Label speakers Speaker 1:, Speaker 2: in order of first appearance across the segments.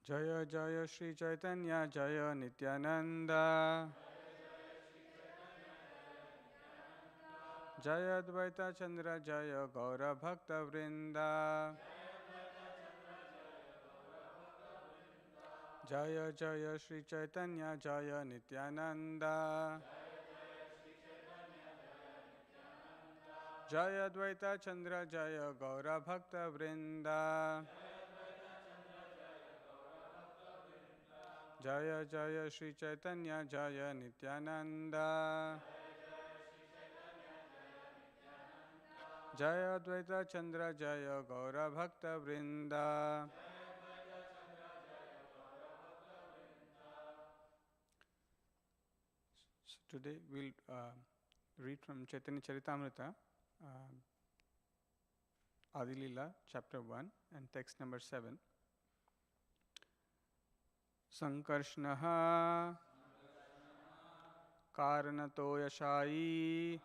Speaker 1: जय जय श्री चैतन्य जय नित्यानंदा। जय अद्वैत चंद्र जय गौर भक्त वृंदा। जय जय श्री चैतन्य जय नित्यानंदा। जय अद्वैत चंद्र जय गौर भक्त वृंदा। जय जय श्री चैतन्य जय नित्यानंदा। जय अद्वैत चंद्र जय गौर भक्त वृंदा। So today we'll read from Chaitanya Charitamrita, Adi Leela, chapter 1 and text number 7. Sankarshnaha Karanato Yashai.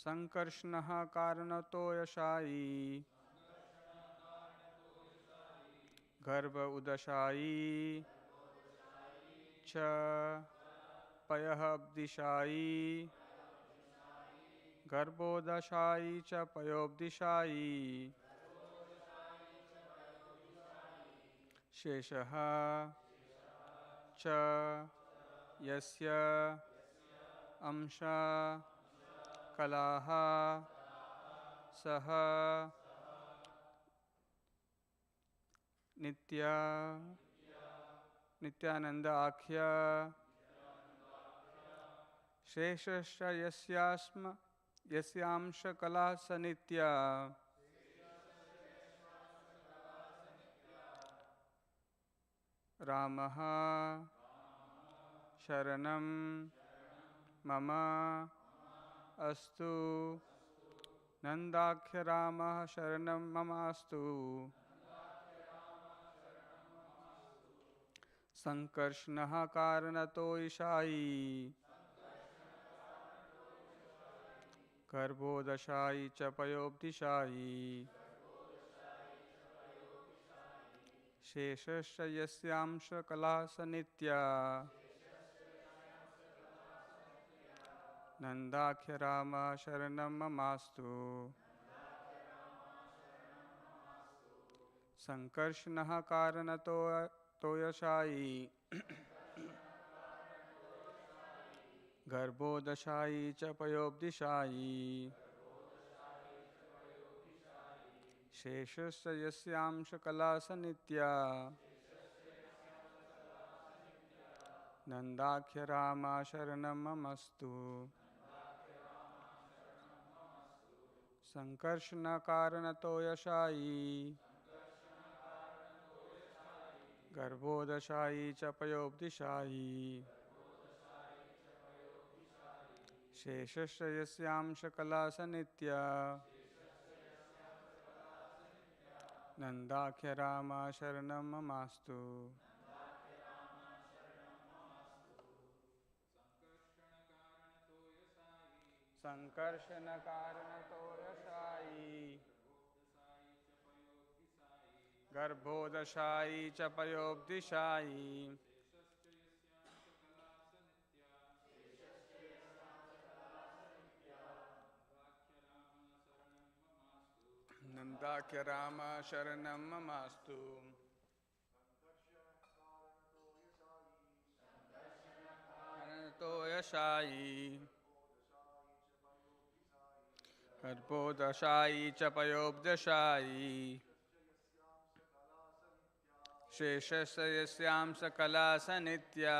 Speaker 1: Sankarshnaha Karanato Yashai. Garbha Udashai. Cha Payah Abdishai. Garbhodashai cha Payobdishai. Sheshaha cha Yasya Amsha Kalaha Saha Nityananda Akhya Sheshasya Yasyamsha Kala Sanitya Ramaha Sharanam Mama Astu Nandakhya Ramaha Sharanam Mama Astu Sankarshnaha Karanato Ishai Garbhodashai cha Payobdishai Sheshasya Yasyamsha Kala Sanitya Nandakhya Rama Sharanam Mamastu Sankarshnaha Karanato Yashai Garbhodashai cha Payobdishai Sheshasya Yasyamsha Kala Sanitya Nandakhya Rama Sharanam Mamastu Sankarshna Karanato Yashai Garbhodashai cha Payobdishai Sheshasya Yasyamsha Kala Sanitya Nandakhya Rama Sharanam Mamastu Sankarshana Karanato Yashai Garbhodashai cha Payobdishai Nandakhya Rama Sharanam Mamastu Karanato Yashai Garbhodashai cha Payobdishai Sheshasya Yasyamsha Kala Sanitya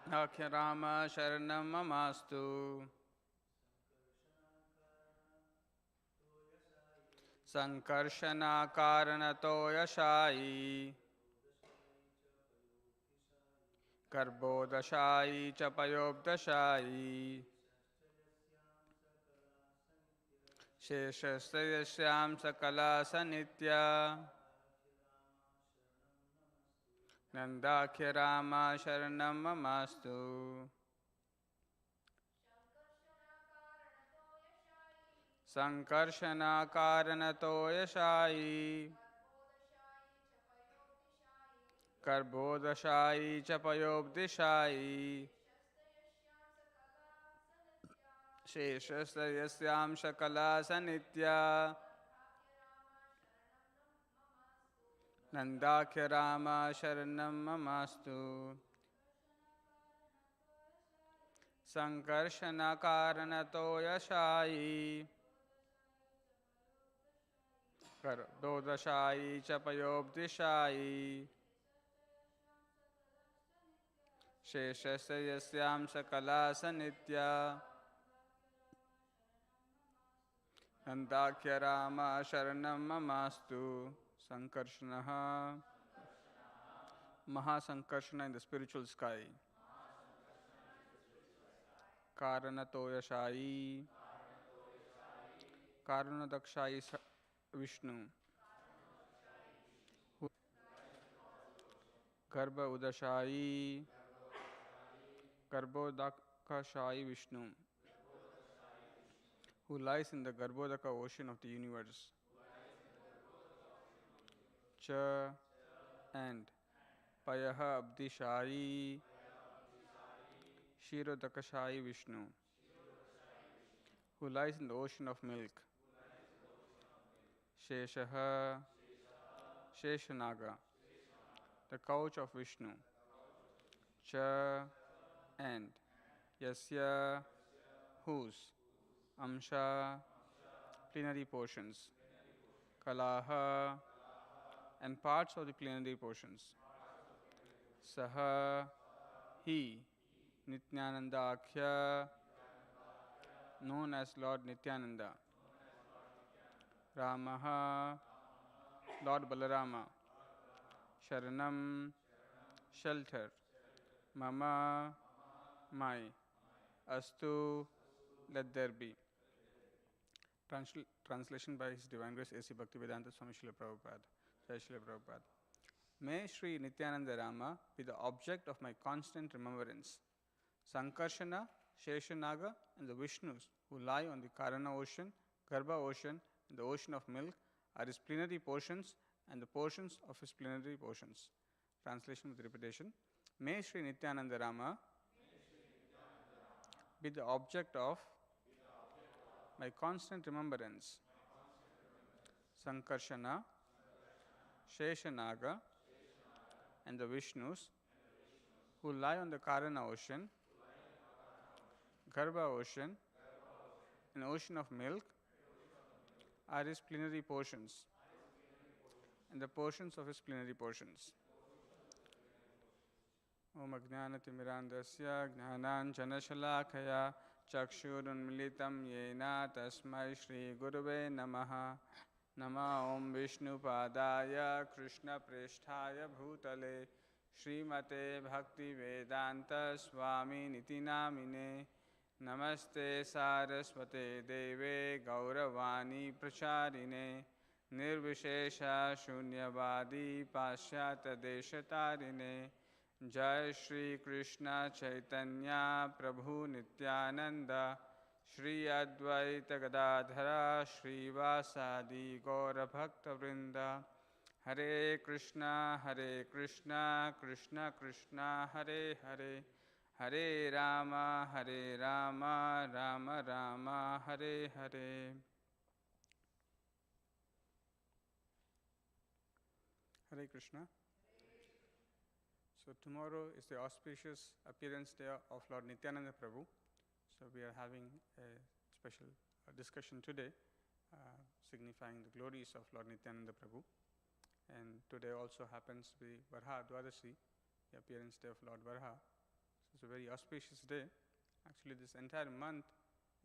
Speaker 1: Nandakhya Rama Sharanam Mamastu Sankarshana Karanato Yashai Garbhodashai cha Payobdashai Sheshasya Yasyamsha Kala Sanitya Nandakhya Rama Sharanam Mamastu Sankarshana Karanato Yashai Garbhodashayi Chapayobdishayi Sheshasta Yasyam Shakala Sanitya Nandakya Rama Sharanam Mamastu Sankarshana Karanato Yashai Garbhodashayi Chapayobdishayi Sheshasta Yasyam Shakala Sanitya Nandakya Rama Sharanam Mamastu Sankarshanaha Mahasankarshana in the spiritual sky. Karanatoyashayi Karanadakshayi Vishnu Garbha Udashayi Garbhodakashayi Vishnu, who lies in the Garbhodaka ocean of the universe. Cha and Payaha Abdishayi Shirodakashayi Vishnu, who lies in the ocean of milk. Sheshaha Sheshanaga, the couch of Vishnu. Cha and Yasya, whose Amsha, plenary portions. Kalaha, and parts of the plenary portions. Saha, he, Nityananda Akhya, known as Lord Nityananda. Ramaha, Lord Balarama. Sharanam, shelter. Mama, my. Astu, let there be. Translation by His Divine Grace A.C. Bhaktivedanta Swami Srila Prabhupada. Jai Srila Prabhupada. May Sri Nityananda Rama be the object of my constant remembrance. Sankarshana, Sheshanaga, and the Vishnus who lie on the Karana ocean, Garbha ocean, and the ocean of milk are his plenary portions and the portions of his plenary portions. Translation with repetition. May Sri Nityananda Rama be the object of my constant remembrance. Sankarshana, Sheshanaga, and the Vishnus who lie on the Karana ocean, Garbha ocean, and ocean of milk are his plenary portions and the portions of his plenary portions. Om Ajnanatimirandasya Jnananjanashalakaya Chakshurunmilitam Yena Tasmai Shri Gurave Namaha. Nama Om Vishnu Padaya Krishna Presthaya Bhutale Srimate Bhakti Vedanta Swami Nitinamine. Namaste Saraswate Deve Gauravani Pracharine Nirvishesha Shunyavadi Pashyata Deshatarine. Jai Shri Krishna Chaitanya Prabhu Nityananda Shri Advaita Gadadhara Shri Vasadi Gaura Bhakta Vrinda. Hare Krishna Krishna Krishna Hare Hare Hare Rama Rama Rama Hare Hare. Hare Krishna. So tomorrow is the auspicious appearance day of Lord Nityananda Prabhu. So we are having a special discussion today signifying the glories of Lord Nityananda Prabhu. And today also happens to be Varha Dwadashi, the appearance day of Lord Varha. So it's a very auspicious day. Actually, this entire month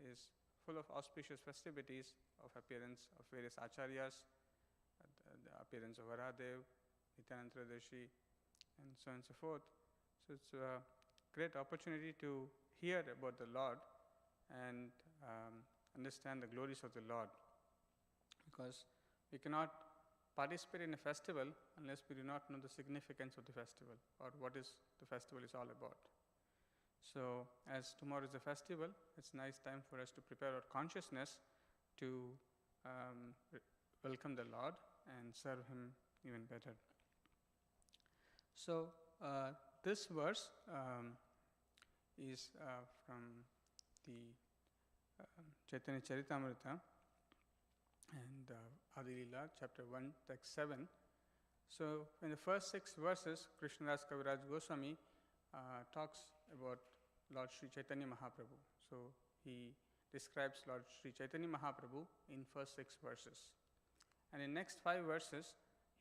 Speaker 1: is full of auspicious festivities of appearance of various acharyas, the appearance of Varahadev, Nityananda Trayodashi, and so on and so forth. So it's a great opportunity to hear about the Lord and understand the glories of the Lord, because we cannot participate in a festival unless we do not know the significance of the festival or what is the festival is all about. So as tomorrow is a festival, it's a nice time for us to prepare our consciousness to welcome the Lord and serve Him even better. So this verse is from the Chaitanya Charitamrita and Adi Leela, chapter 1, text 7. So in the first 6 verses, Krishnadas Kaviraj Goswami talks about Lord Sri Chaitanya Mahaprabhu. So he describes Lord Sri Chaitanya Mahaprabhu in first 6 verses. And in next 5 verses,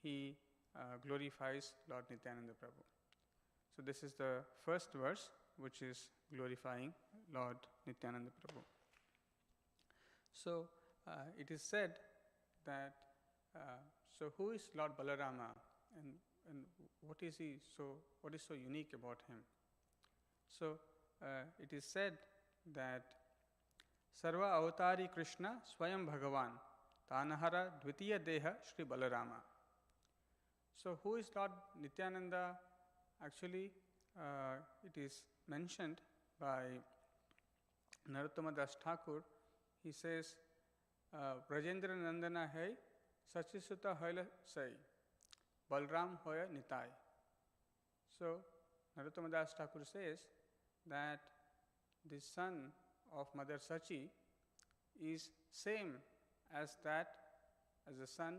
Speaker 1: he glorifies Lord Nityananda Prabhu. So this is the first verse, which is glorifying Lord Nityananda Prabhu. So it is said that, so who is Lord Balarama, and what is so unique about him? So it is said that Sarva Avatari Krishna Swayam Bhagavan Tanahara Dvitiya Deha Shri Balarama. So who is Lord Nityananda? Actually, it is mentioned by Narottama Das Thakur. He says, Brajendra Nandana hai Sachisuta hoila sai Balram hoya nitai. So Narottama Das Thakur says that the son of Mother Sachi is same as the son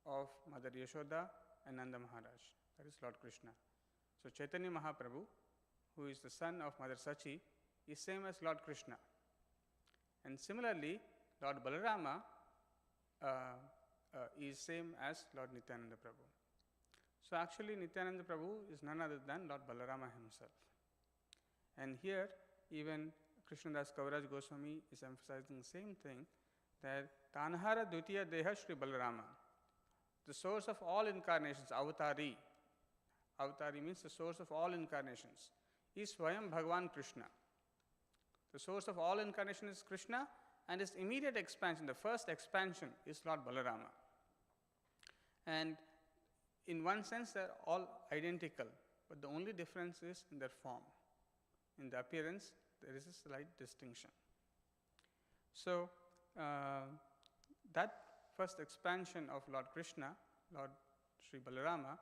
Speaker 1: of Mother Yashoda and Nanda Maharaj, that is Lord Krishna. So Chaitanya Mahaprabhu, who is the son of Mother Sachi, is same as Lord Krishna. And similarly, Lord Balarama is same as Lord Nityananda Prabhu. So actually Nityananda Prabhu is none other than Lord Balarama himself. And here even Krishnadas Kaviraj Goswami is emphasizing the same thing, that Tanahara Dvitiya Deha Shri Balarama, the source of all incarnations, Avatari. Avatari means the source of all incarnations, is Swayam Bhagavan Krishna. The source of all incarnation is Krishna, and his immediate expansion, the first expansion, is Lord Balarama. And in one sense, they are all identical, but the only difference is in their form. In the appearance, there is a slight distinction. So, that first expansion of Lord Krishna, Lord Sri Balarama,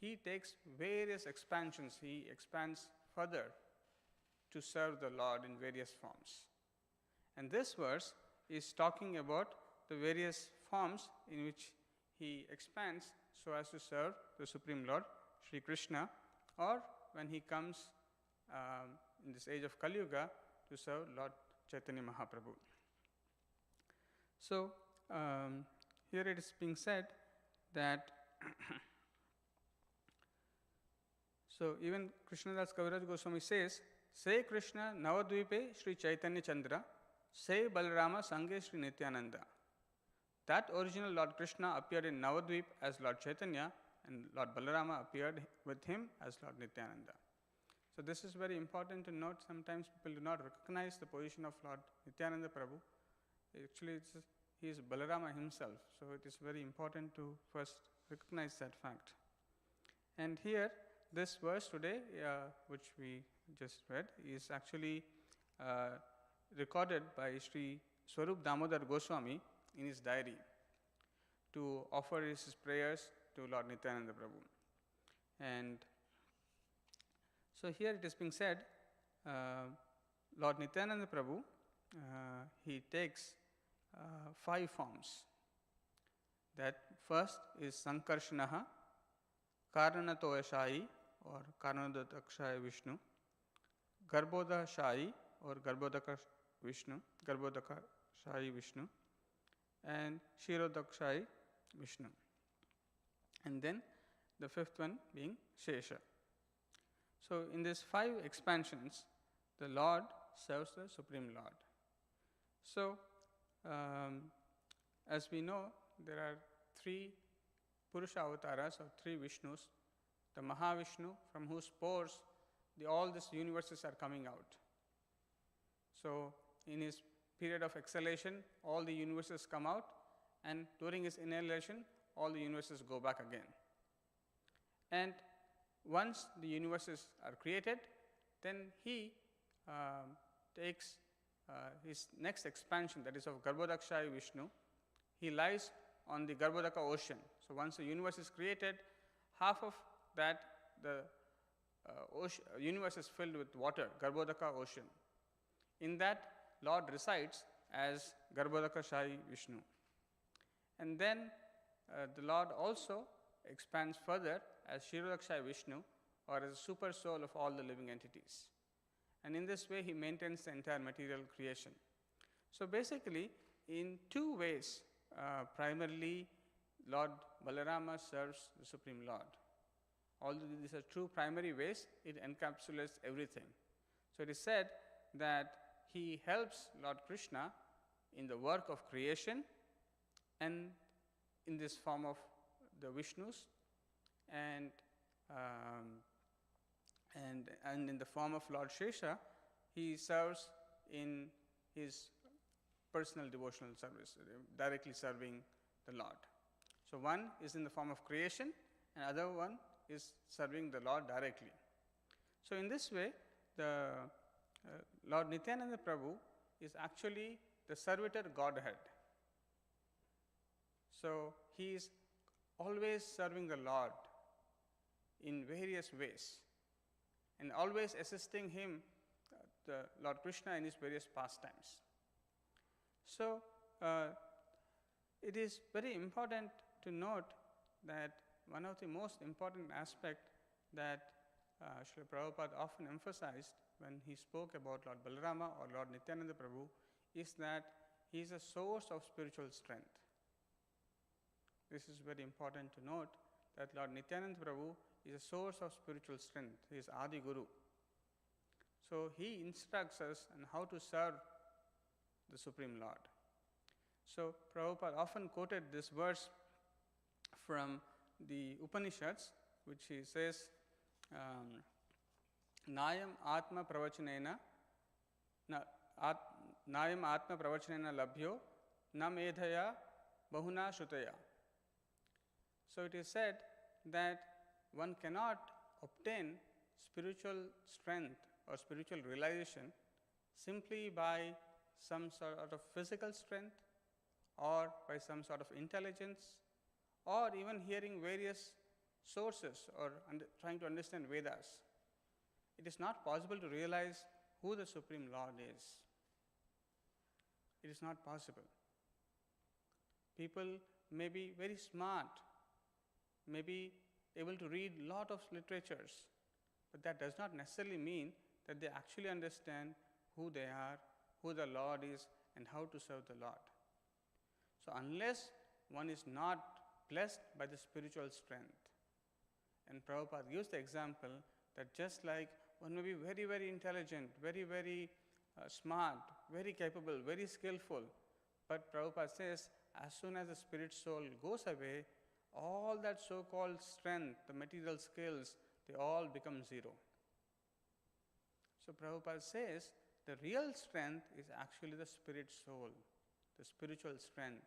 Speaker 1: he takes various expansions. He expands further to serve the Lord in various forms. And this verse is talking about the various forms in which he expands so as to serve the Supreme Lord, Sri Krishna, or when he comes in this age of Kali Yuga to serve Lord Chaitanya Mahaprabhu. So, here it is being said that so even Krishnadas Kaviraj Goswami says, Say Krishna Navadvipe Sri Chaitanya Chandra, say Balarama Sange Sri Nityananda. That original Lord Krishna appeared in Navadvip as Lord Chaitanya, and Lord Balarama appeared with him as Lord Nityananda. So this is very important to note. Sometimes people do not recognize the position of Lord Nityananda Prabhu. Actually, he is Balarama himself. So it is very important to first recognize that fact. And here, this verse today, which we just read, is actually recorded by Sri Swarup Damodar Goswami in his diary to offer his prayers to Lord Nityananda Prabhu. And so here it is being said, Lord Nityananda Prabhu, he takes 5 forms. That first is Sankarshanaha, Karanatoyashai or Karanodakshaya Vishnu, Garbhodashai or Garbhodaka Vishnu, Garbhodakashai Vishnu, and Shirodakshai Vishnu. And then the 5th one being Shesha. So in these 5 expansions, the Lord serves the Supreme Lord. So as we know, there are 3 Purusha avatars or 3 Vishnus, the Mahavishnu, from whose pores all these universes are coming out. So in his period of exhalation, all the universes come out, and during his inhalation, all the universes go back again. And once the universes are created, then he takes his next expansion, that is of Garbhodakshaya Vishnu, he lies on the Garbhodaka ocean. So once the universe is created, half of that, the universe is filled with water, Garbhodaka ocean. In that, Lord resides as Garbhodakashaya Vishnu. And then the Lord also expands further as Kshirodakshaya Vishnu, or as a super soul of all the living entities. And in this way, he maintains the entire material creation. So basically, in two ways, primarily, Lord Balarama serves the Supreme Lord. Although these are two primary ways, it encapsulates everything. So it is said that he helps Lord Krishna in the work of creation and in this form of the Vishnus, and in the form of Lord Shesha, he serves in his personal devotional service, directly serving the Lord. So one is in the form of creation, and other one is serving the Lord directly. So in this way, the Lord Nityananda Prabhu is actually the servitor Godhead. So he is always serving the Lord in various ways, and always assisting him, the Lord Krishna, in his various pastimes. So it is very important to note that one of the most important aspects that Srila Prabhupada often emphasized when he spoke about Lord Balarama or Lord Nityananda Prabhu is that he is a source of spiritual strength. This is very important to note, that Lord Nityananda Prabhu is a source of spiritual strength. He is Adi Guru. So he instructs us on how to serve the Supreme Lord. So Prabhupada often quoted this verse from the Upanishads, which he says, Nayam Atma Pravachanena Nayam Atma Pravachanena Labhyo Na Medhaya Bahuna Shrutaya. So it is said that one cannot obtain spiritual strength or spiritual realization simply by some sort of physical strength, or by some sort of intelligence, or even hearing various sources, or trying to understand Vedas. It is not possible to realize who the Supreme Lord is. It is not possible. People may be very smart, may be able to read a lot of literatures, but that does not necessarily mean that they actually understand who they are, who the Lord is, and how to serve the Lord. So unless one is not blessed by the spiritual strength, and Prabhupada gives the example that just like one may be very, very intelligent, very, very smart, very capable, very skillful, but Prabhupada says as soon as the spirit soul goes away, all that so-called strength, the material skills, they all become zero. So Prabhupada says the real strength is actually the spirit soul, the spiritual strength.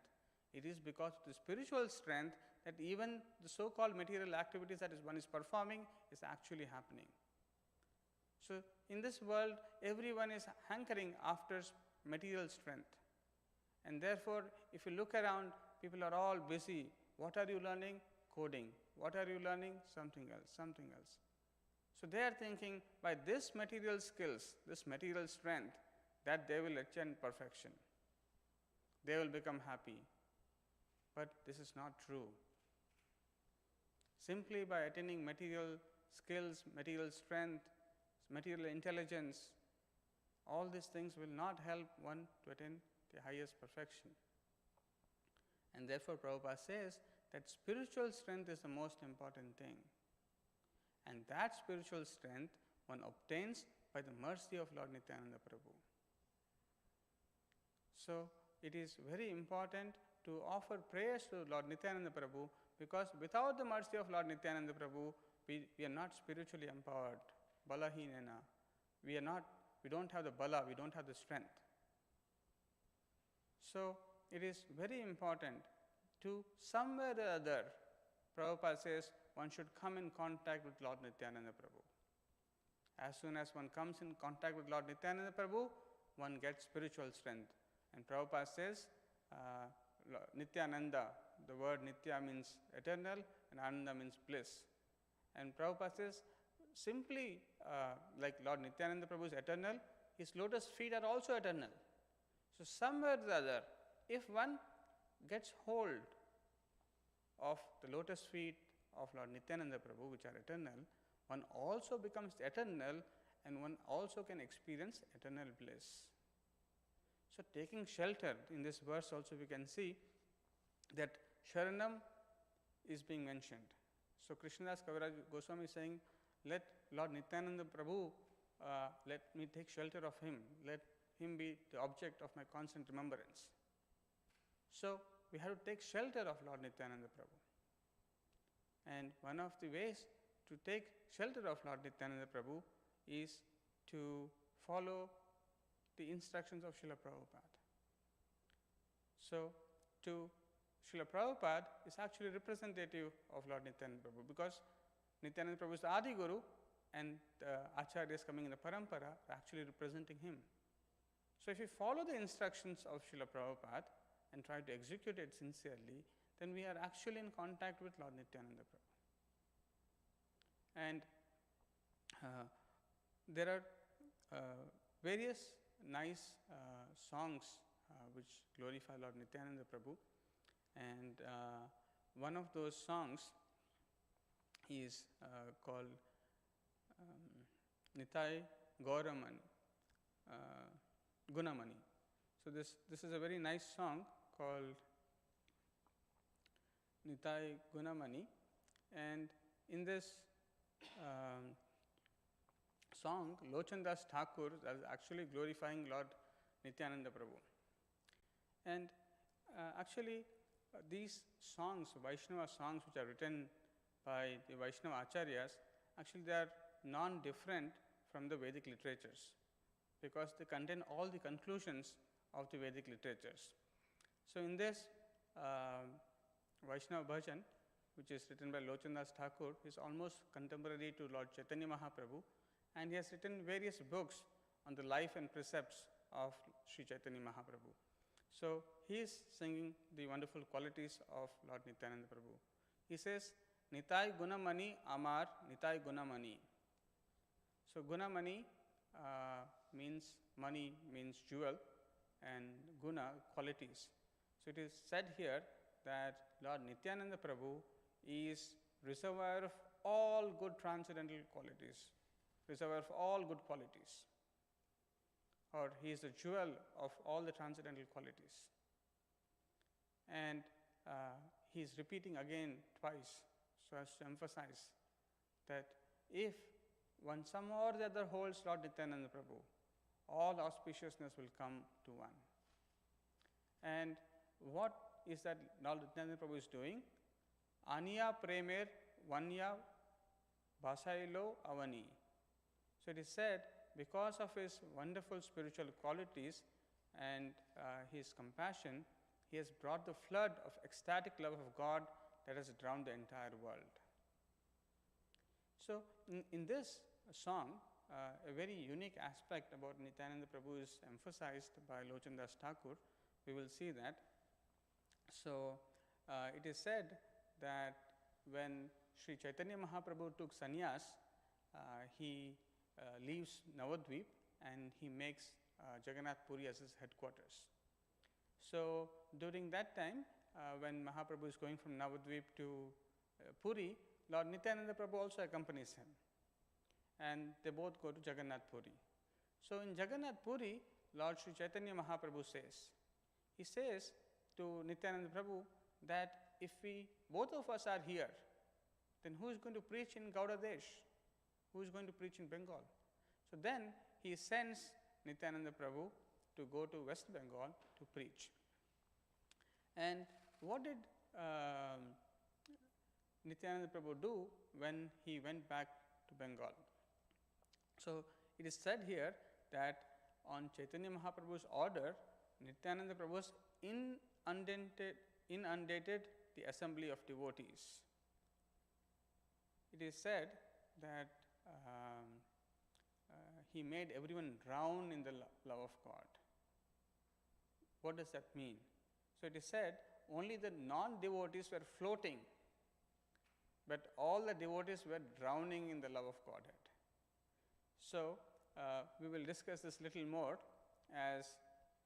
Speaker 1: It is because of the spiritual strength that even the so-called material activities that one is performing is actually happening. So in this world, everyone is hankering after material strength. And therefore, if you look around, people are all busy. What are you learning? Coding. What are you learning? Something else, something else. So they are thinking by this material skills, this material strength, that they will attain perfection. They will become happy. But this is not true. Simply by attaining material skills, material strength, material intelligence, all these things will not help one to attain the highest perfection. And therefore Prabhupada says that spiritual strength is the most important thing. And that spiritual strength one obtains by the mercy of Lord Nityananda Prabhu. So it is very important to offer prayers to Lord Nityananda Prabhu, because without the mercy of Lord Nityananda Prabhu, we are not spiritually empowered. Balahinena. We don't have the bala, we don't have the strength. So it is very important to somewhere or other, Prabhupada says, one should come in contact with Lord Nityananda Prabhu. As soon as one comes in contact with Lord Nityananda Prabhu, one gets spiritual strength. And Prabhupada says, Nityananda, the word Nitya means eternal and Ananda means bliss. And Prabhupada says, simply like Lord Nityananda Prabhu is eternal, his lotus feet are also eternal. So somewhere or the other, if one gets hold of the lotus feet of Lord Nityananda Prabhu, which are eternal, one also becomes eternal and one also can experience eternal bliss. So taking shelter, in this verse also we can see that Sharanam is being mentioned. So Krishnadas Kaviraj Goswami is saying, let Lord Nityananda Prabhu, let me take shelter of him, let him be the object of my constant remembrance. So we have to take shelter of Lord Nityananda Prabhu. And one of the ways to take shelter of Lord Nityananda Prabhu is to follow the instructions of Srila Prabhupada. So to Srila Prabhupada is actually representative of Lord Nityananda Prabhu, because Nityananda Prabhu is the Adi Guru and the Acharyas coming in the Parampara are actually representing him. So if we follow the instructions of Srila Prabhupada and try to execute it sincerely, then we are actually in contact with Lord Nityananda Prabhu. And there are various nice songs which glorify Lord Nityananda Prabhu, and one of those songs is called Nitai Gauramani, Gunamani. So this is a very nice song called Nitai Gunamani, and in this song, Lochandas Thakur is actually glorifying Lord Nityananda Prabhu. And actually these songs, Vaishnava songs which are written by the Vaishnava Acharyas, actually they are non-different from the Vedic literatures, because they contain all the conclusions of the Vedic literatures. So in this Vaishnava Bhajan, which is written by Lochandas Thakur, is almost contemporary to Lord Chaitanya Mahaprabhu, and he has written various books on the life and precepts of Sri Chaitanya Mahaprabhu. So he is singing the wonderful qualities of Lord Nityananda Prabhu. He says, Nitai Gunamani Amar Nitai Gunamani. So Gunamani means money, means jewel, and guna, qualities. So it is said here that Lord Nityananda Prabhu is reservoir of all good transcendental qualities, reservoir of all good qualities, or he is the jewel of all the transcendental qualities. And he is repeating again twice so as to emphasize that if one somehow or the other holds Lord Nityananda Prabhu, all auspiciousness will come to one. And what is that Lord Nityananda Prabhu is doing? Aniya premer vanya basailo avani. So it is said, because of his wonderful spiritual qualities and his compassion, he has brought the flood of ecstatic love of God that has drowned the entire world. So in this song, a very unique aspect about Nityananda Prabhu is emphasized by Lochandas Thakur. We will see that. So it is said that when Sri Chaitanya Mahaprabhu took sannyas, he leaves Navadvip and he makes Jagannath Puri as his headquarters. So during that time, when Mahaprabhu is going from Navadvip to Puri, Lord Nityananda Prabhu also accompanies him, and they both go to Jagannath Puri. So in Jagannath Puri, Lord Sri Chaitanya Mahaprabhu says, he says to Nityananda Prabhu that if we, both of us are here, then who is going to preach in Gauda Desh? Who is going to preach in Bengal? So then he sends Nityananda Prabhu to go to West Bengal to preach. And what did Nityananda Prabhu do when he went back to Bengal? So it is said here that on Chaitanya Mahaprabhu's order, Nityananda Prabhu inundated the assembly of devotees. It is said that he made everyone drown in the love of God. What does that mean? So it is said only the non-devotees were floating, but all the devotees were drowning in the love of Godhead. So we will discuss this little more as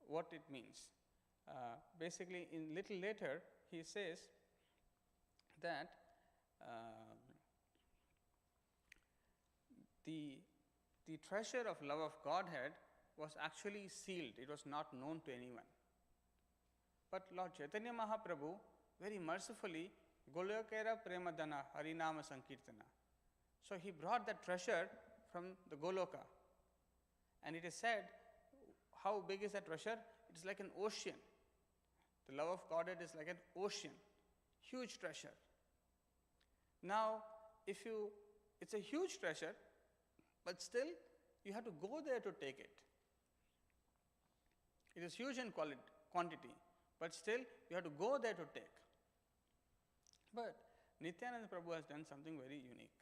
Speaker 1: what it means. Basically, in little later, he says that the treasure of love of Godhead was actually sealed. It was not known to anyone. But Lord Chaitanya Mahaprabhu very mercifully, Golokera Premadana Harinama Sankirtana. So he brought that treasure from the Goloka. And it is said, how big is that treasure? It is like an ocean. The love of Godhead is like an ocean, huge treasure. Now, it's a huge treasure, but still you have to go there to take it. It is huge in quantity, but still you have to go there to take. But Nityananda Prabhu has done something very unique.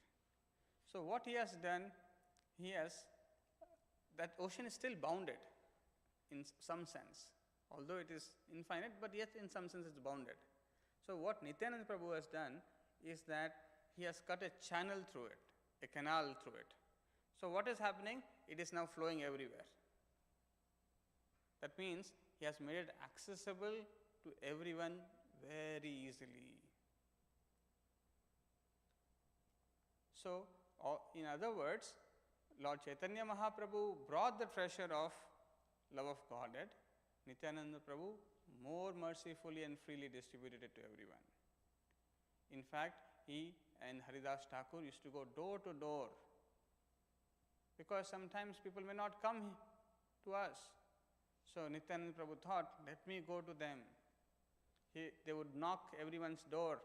Speaker 1: So what he has done, that ocean is still bounded in some sense. Although it is infinite, but yet in some sense it's bounded. So what Nityananda Prabhu has done is that he has cut a channel through it, a canal through it. So what is happening? It is now flowing everywhere. That means he has made it accessible to everyone very easily. So, in other words, Lord Chaitanya Mahaprabhu brought the treasure of love of Godhead. Nityananda Prabhu more mercifully and freely distributed it to everyone. In fact, he and Haridas Thakur used to go door to door, because sometimes people may not come to us. So Nityananda Prabhu thought, let me go to them. They would knock everyone's door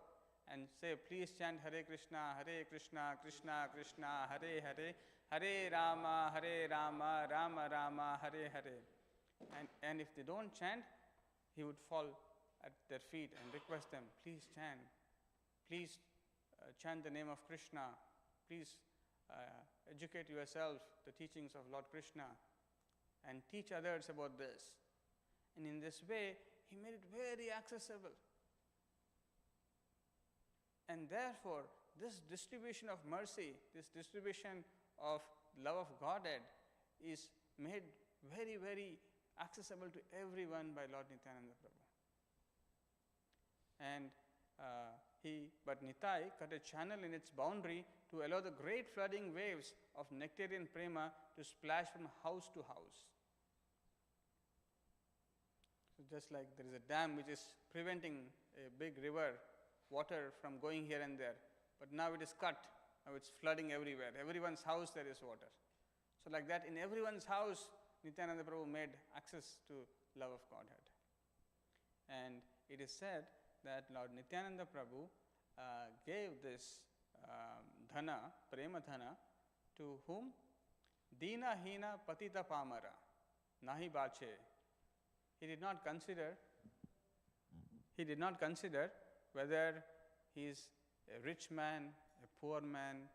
Speaker 1: and say, please chant Hare Krishna, Krishna Krishna, Hare Hare, Hare Rama, Rama Rama, Hare Hare. And if they don't chant, he would fall at their feet and request them, please chant. Please chant the name of Krishna. Please educate yourself, the teachings of Lord Krishna, and teach others about this. And in this way, he made it very accessible. And therefore, this distribution of mercy, this distribution of love of Godhead is made very, very accessible to everyone by Lord Nityananda Prabhu. And but Nitai cut a channel in its boundary to allow the great flooding waves of nectarian prema to splash from house to house. So just like there is a dam which is preventing a big river water from going here and there, but now it is cut, now it's flooding everywhere. Everyone's house there is water. So like that, in everyone's house, Nityananda Prabhu made access to love of Godhead. And it is said that Lord Nityananda Prabhu gave this dhana, prema dhana, to whom? Dina hina patita pamara, nahi bache. He did not consider whether he is a rich man, a poor man.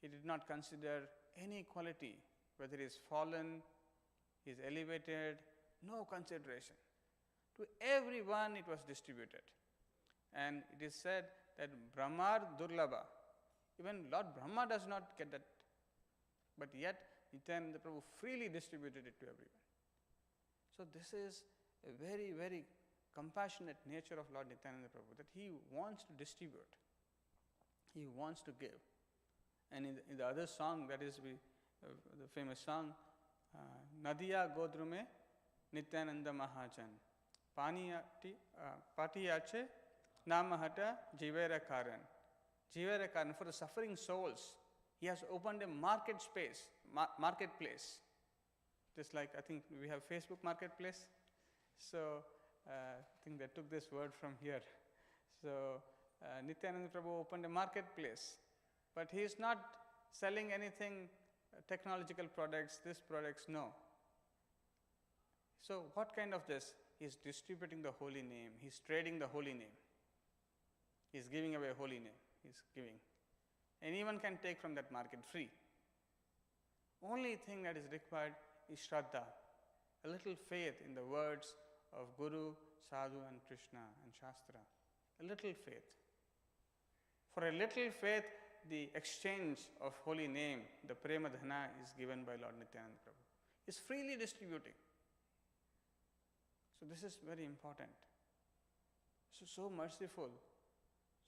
Speaker 1: He did not consider any quality, whether he is fallen, he is elevated, no consideration. To everyone it was distributed. And it is said that Brahmar Durlabha, even Lord Brahma does not get that, but yet Nityananda Prabhu freely distributed it to everyone. So this is a very, very compassionate nature of Lord Nityananda Prabhu, that he wants to distribute, he wants to give. And in the other song, that is the famous song, Nadiya Godrume Nityananda Mahajan, Patiyache Namahata Jivera Karan. Jivera Karan, for the suffering souls, he has opened a marketplace. Just like, I think we have Facebook Marketplace. So I think they took this word from here. So Nityananda Prabhu opened a marketplace, but he is not selling anything, technological products, no. So what kind of this? He is distributing the holy name, he is trading the holy name, he is giving away holy name, he is giving. Anyone can take from that market free. Only thing that is required is Shraddha, a little faith in the words of Guru, Sadhu and Krishna and Shastra. A little faith. For a little faith, the exchange of holy name, the Prema Dhana, is given by Lord Nityananda Prabhu. He is freely distributing. So this is very important. So merciful.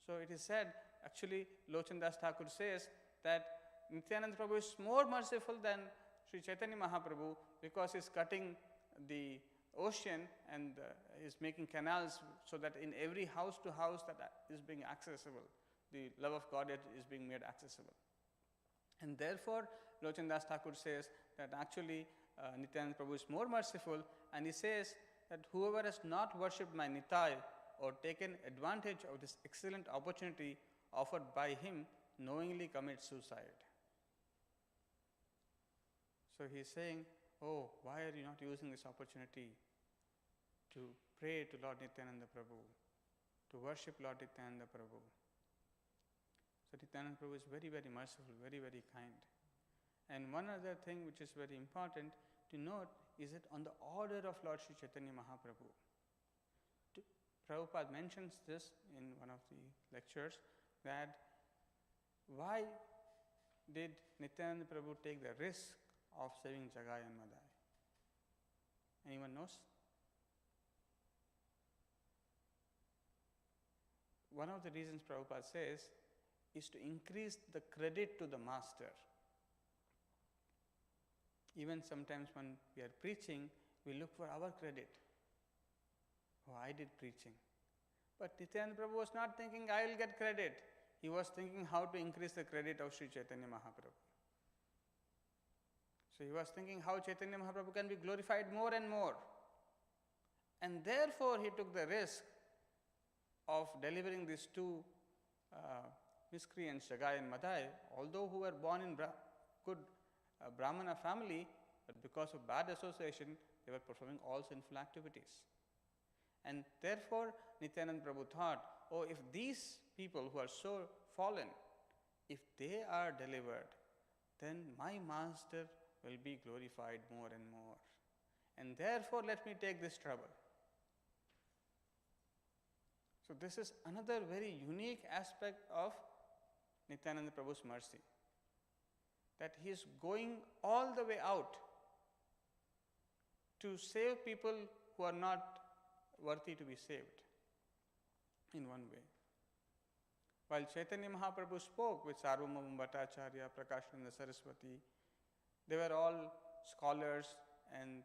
Speaker 1: So it is said, actually, Lochan Das Thakur says that Nityananda Prabhu is more merciful than Sri Chaitanya Mahaprabhu because he is cutting the ocean and is making canals so that in every house to house that is being accessible, the love of God is being made accessible. And therefore, Lochan Das Thakur says that actually Nityananda Prabhu is more merciful, and he says that whoever has not worshipped my Nitai or taken advantage of this excellent opportunity offered by him knowingly commits suicide. So he is saying, oh, why are you not using this opportunity to pray to Lord Nityananda Prabhu, to worship Lord Nityananda Prabhu? So Nityananda Prabhu is very, very merciful, very, very kind. And one other thing which is very important to note is that on the order of Lord Sri Chaitanya Mahaprabhu. Prabhupada mentions this in one of the lectures, that why did Nityananda Prabhu take the risk of saving Jagai and Madai? Anyone knows? One of the reasons Prabhupada says is to increase the credit to the master. Even sometimes when we are preaching, we look for our credit. Oh, I did preaching. But Nityananda Prabhu was not thinking, I will get credit. He was thinking how to increase the credit of Sri Chaitanya Mahaprabhu. So he was thinking how Chaitanya Mahaprabhu can be glorified more and more. And therefore he took the risk of delivering these two miscreants, Jagai and Madai, although who were born in good Brahmana family, but because of bad association, they were performing all sinful activities. And therefore, Nityananda Prabhu thought, oh, if these people who are so fallen, if they are delivered, then my master will be glorified more and more. And therefore, let me take this trouble. So this is another very unique aspect of Nityananda Prabhu's mercy, that he is going all the way out to save people who are not worthy to be saved in one way. While Chaitanya Mahaprabhu spoke with Sarvabhauma Bhattacharya, Prakashananda Saraswati, they were all scholars, and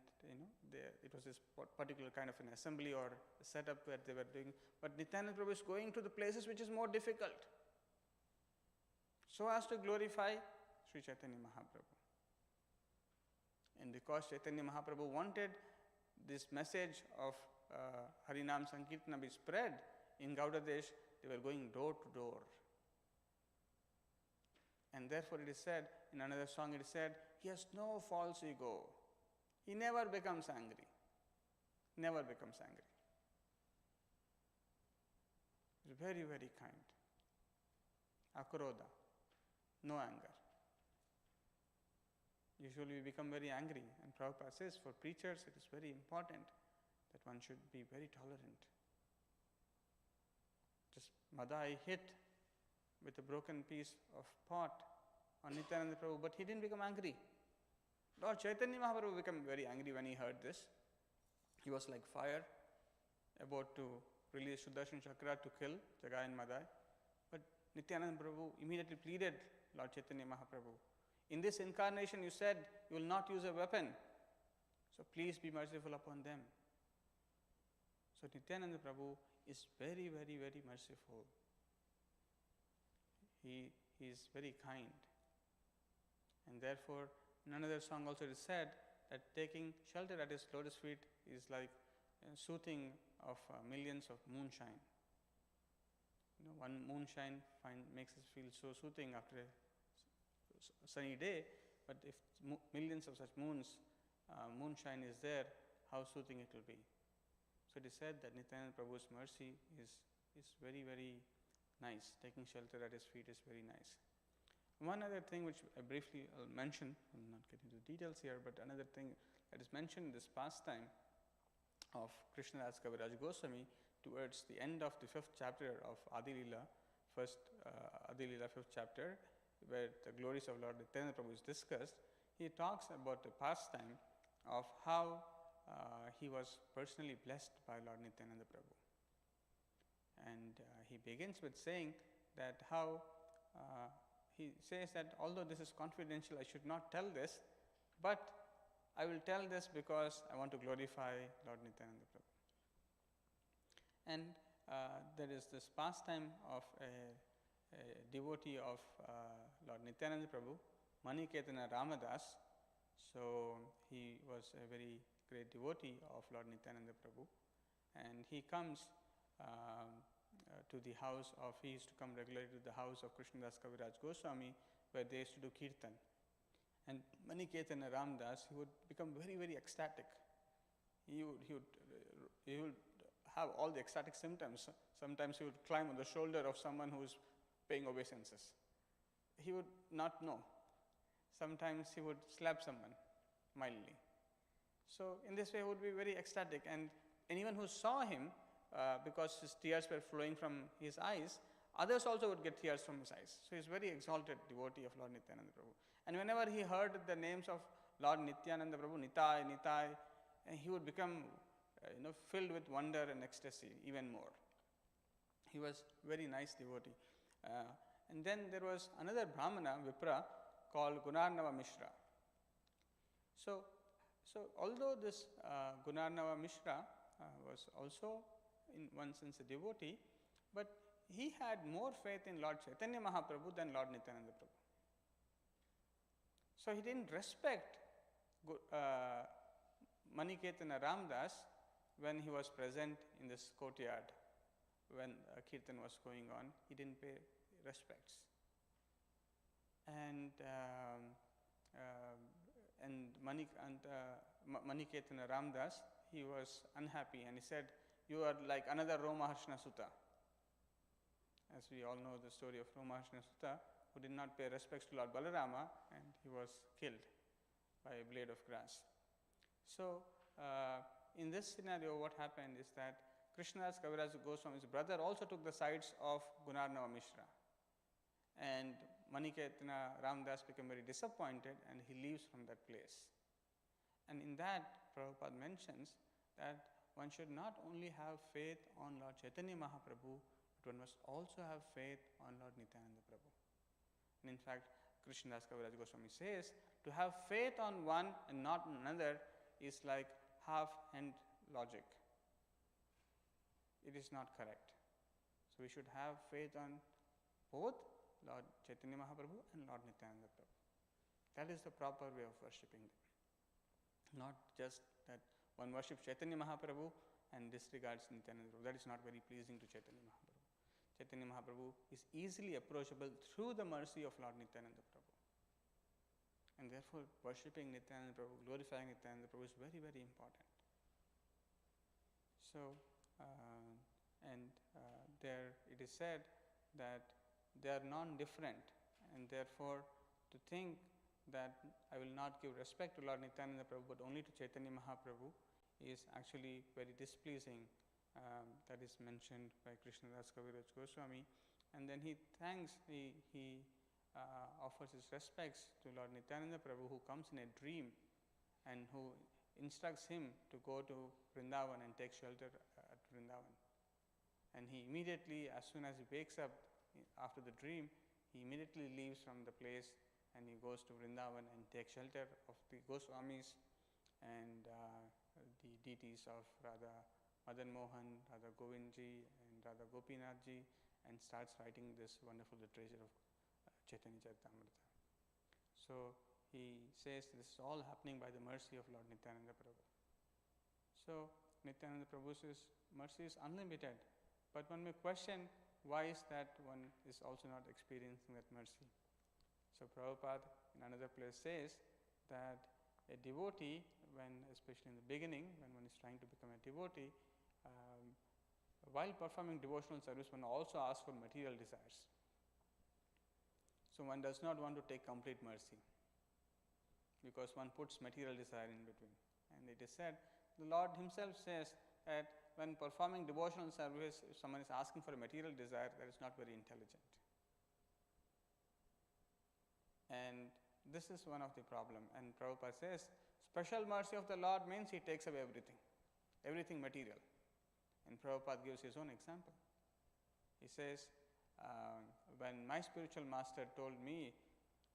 Speaker 1: it was this particular kind of an assembly or a setup where they were doing. But Nityananda Prabhu is going to the places which is more difficult, so as to glorify Sri Chaitanya Mahaprabhu. And because Chaitanya Mahaprabhu wanted this message of Harinam Sankirtana be spread in Gaudadesh, they were going door to door. And therefore it is said, in another song it is said, he has no false ego. He never becomes angry. Never becomes angry. He is very, very kind. Akrodha, no anger. Usually we become very angry, and Prabhupada says for preachers it is very important that one should be very tolerant. Just Madai hit with a broken piece of pot on Nityananda Prabhu, but he didn't become angry. Lord Chaitanya Mahaprabhu became very angry when he heard this. He was like fire, about to release Sudarshan Chakra to kill Jagai and Madai. But Nityananda Prabhu immediately pleaded Lord Chaitanya Mahaprabhu, in this incarnation you said you will not use a weapon, so please be merciful upon them. So Nityananda Prabhu is very, very, very merciful. He is very kind. And therefore, in another song also it is said that taking shelter at his lotus feet is like soothing of millions of moonshine. One moonshine makes us feel so soothing after a sunny day, but if millions of such moonshine is there, how soothing it will be. So it is said that Nityananda Prabhu's mercy is very, very nice. Taking shelter at his feet is very nice. One other thing which I briefly will mention, I will not get into details here, but another thing that is mentioned in this pastime of Krishnadas Kaviraj Goswami towards the end of the 5th chapter of Adi Leela, Adi Leela 5th chapter, where the glories of Lord Nityananda Prabhu is discussed. He talks about the pastime of how he was personally blessed by Lord Nityananda Prabhu. And he begins with saying that how he says that although this is confidential, I should not tell this, but I will tell this because I want to glorify Lord Nityananda Prabhu. And there is this pastime of a devotee of Lord Nityananda Prabhu, Maniketana Ramadas. So he was a very great devotee of Lord Nityananda Prabhu, and he comes to the house of, he used to come regularly to the house of Krishnadas Kaviraj Goswami, where they used to do kirtan. And Maniketana Ramadas, he would become very, very ecstatic. He would have all the ecstatic symptoms. Sometimes he would climb on the shoulder of someone who is paying obeisances. He would not know. Sometimes he would slap someone mildly. So in this way he would be very ecstatic, and anyone who saw him, because his tears were flowing from his eyes, others also would get tears from his eyes. So he is very exalted devotee of Lord Nityananda Prabhu. And whenever he heard the names of Lord Nityananda Prabhu, Nitai, Nitai, and he would become filled with wonder and ecstasy even more. He was very nice devotee. And then there was another Brahmana, Vipra, called Gunarnava Mishra. So although this Gunarnava Mishra was also in one sense a devotee, but he had more faith in Lord Chaitanya Mahaprabhu than Lord Nityananda Prabhu. So he didn't respect Maniketana Ramdas when he was present in this courtyard when kirtan was going on. He didn't pay respects. And Maniketana Ramdas, he was unhappy, and he said, "You are like another Romaharshana Sutta." As we all know the story of Romaharshana Sutta, who did not pay respects to Lord Balarama, and he was killed by a blade of grass. So in this scenario, what happened is that Krishnadas Kaviraj Goswami's brother also took the sides of Gunarnava Mishra, and Maniketana Ramdas became very disappointed, and he leaves from that place. And in that, Prabhupada mentions that one should not only have faith on Lord Chaitanya Mahaprabhu, but one must also have faith on Lord Nityananda Prabhu. And in fact, Krishnadas Kaviraj Goswami says, to have faith on one and not on another is like half-hand logic. It is not correct. So we should have faith on both Lord Chaitanya Mahaprabhu and Lord Nityananda Prabhu. That is the proper way of worshipping them. Not just that one worships Chaitanya Mahaprabhu and disregards Nityananda Prabhu. That is not very pleasing to Chaitanya Mahaprabhu. Chaitanya Mahaprabhu is easily approachable through the mercy of Lord Nityananda Prabhu. And therefore, worshipping Nityananda Prabhu, glorifying Nityananda Prabhu is very, very important. So, there it is said that they are non-different, and therefore to think that I will not give respect to Lord Nityananda Prabhu but only to Chaitanya Mahaprabhu is actually very displeasing. That is mentioned by Krishnadas Kaviraj Goswami. And then he thanks, he offers his respects to Lord Nityananda Prabhu, who comes in a dream and who instructs him to go to Vrindavan and take shelter at Vrindavan. And he immediately, as soon as he wakes up after the dream, he immediately leaves from the place and he goes to Vrindavan and takes shelter of the Goswamis and the deities of Radha Madan Mohan, Radha Govindji and Radha Gopinathji, and starts writing this wonderful literature of Chaitanya Charitamrita. So he says this is all happening by the mercy of Lord Nityananda Prabhu. So Nityananda Prabhu's mercy is unlimited, but one may question why is that one is also not experiencing that mercy. So Prabhupada in another place says that a devotee, when especially in the beginning, when one is trying to become a devotee, while performing devotional service, one also asks for material desires. So one does not want to take complete mercy, because one puts material desire in between. And it is said, the Lord Himself says that when performing devotional service, if someone is asking for a material desire, that is not very intelligent. And this is one of the problem. And Prabhupada says, special mercy of the Lord means He takes away everything material. And Prabhupada gives his own example. He says, when my spiritual master told me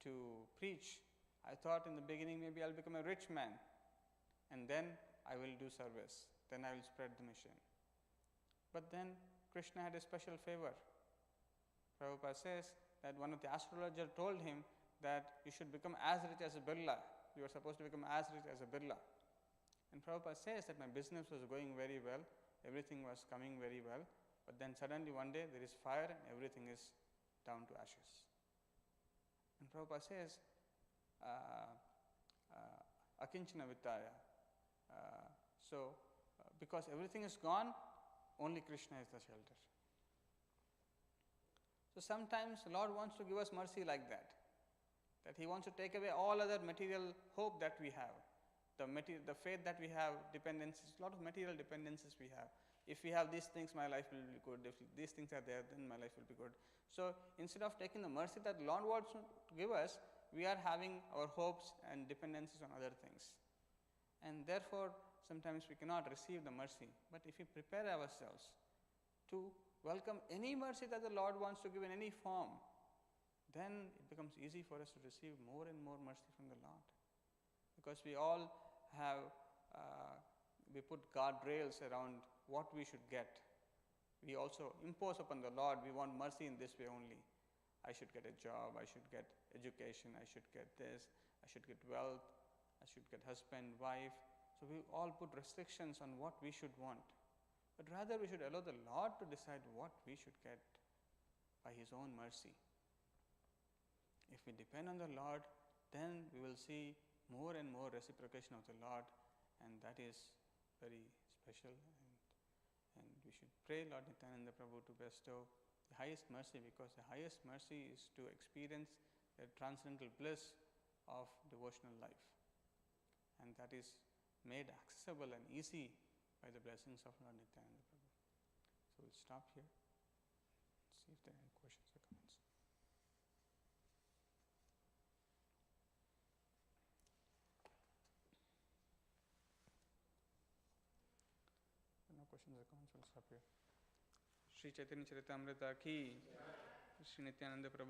Speaker 1: to preach, I thought in the beginning maybe I'll become a rich man, and then I will do service, then I will spread the mission. But then Krishna had a special favor. Prabhupada says that one of the astrologers told him that you should become as rich as a Birla. You are supposed to become as rich as a Birla. And Prabhupada says that my business was going very well, everything was coming very well, but then suddenly one day there is fire and everything is down to ashes. And Prabhupada says, akinchana vittaya. Because everything is gone, only Krishna is the shelter. So sometimes the Lord wants to give us mercy like that He wants to take away all other material hope that we have, the faith that we have, dependencies, a lot of material dependencies we have. If we have these things, my life will be good. If these things are there, then my life will be good. So instead of taking the mercy that the Lord wants to give us, we are having our hopes and dependencies on other things. And therefore, sometimes we cannot receive the mercy. But if we prepare ourselves to welcome any mercy that the Lord wants to give in any form, then it becomes easy for us to receive more and more mercy from the Lord. Because we all have, we put guardrails around what we should get. We also impose upon the Lord, we want mercy in this way only. I should get a job, I should get education, I should get this, I should get wealth, I should get husband, wife. So we all put restrictions on what we should want. But rather we should allow the Lord to decide what we should get by His own mercy. If we depend on the Lord, then we will see more and more reciprocation of the Lord, and that is very special. And we should pray Lord Nityananda Prabhu to bestow the highest mercy, because the highest mercy is to experience the transcendental bliss of devotional life. And that is made accessible and easy by the blessings of Lord Nityananda Prabhu. So we'll stop here. See if there are any questions or comments. No questions or comments, we'll stop here. Shri Chaitanya Charitamrita ki, Shri Nityananda Prabhu